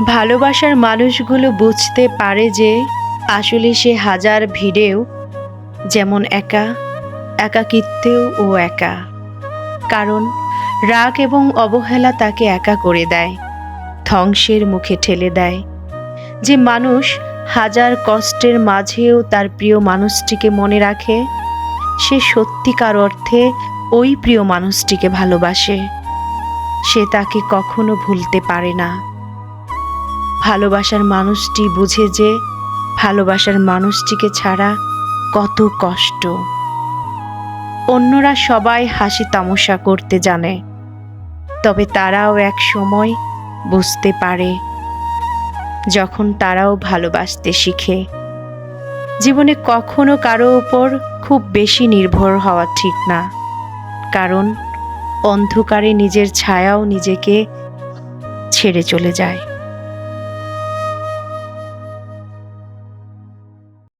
ভালোবাসার মানুষগুলো বুঝতে পারে যে আসলে সে হাজার ভিড়েও যেমন একা, একাকিত্বেও ও একা। কারণ রাগ এবং অবহেলা তাকে একা করে দেয়, ধ্বংসের মুখে ঠেলে দেয়। যে মানুষ হাজার কষ্টের মাঝেও তার প্রিয় মানুষটিকে মনে রাখে, সে সত্যিকার অর্থে ওই প্রিয় মানুষটিকে ভালোবাসে। সে তাকে কখনো ভুলতে পারে না। ভালোবাসার মানুষটি বুঝে যে ভালোবাসার মানুষটিকে ছাড়া কত কষ্ট। অন্যরা সবাই হাসি তামাশা করতে জানে, তবে তারাও এক সময় বুঝতে পারে যখন তারাও ভালোবাসতে শিখে। জীবনে কখনো কারো উপর খুব বেশি নির্ভর হওয়া ঠিক না, কারণ অন্ধকারে নিজের ছায়াও নিজেকে ছেড়ে চলে যায়।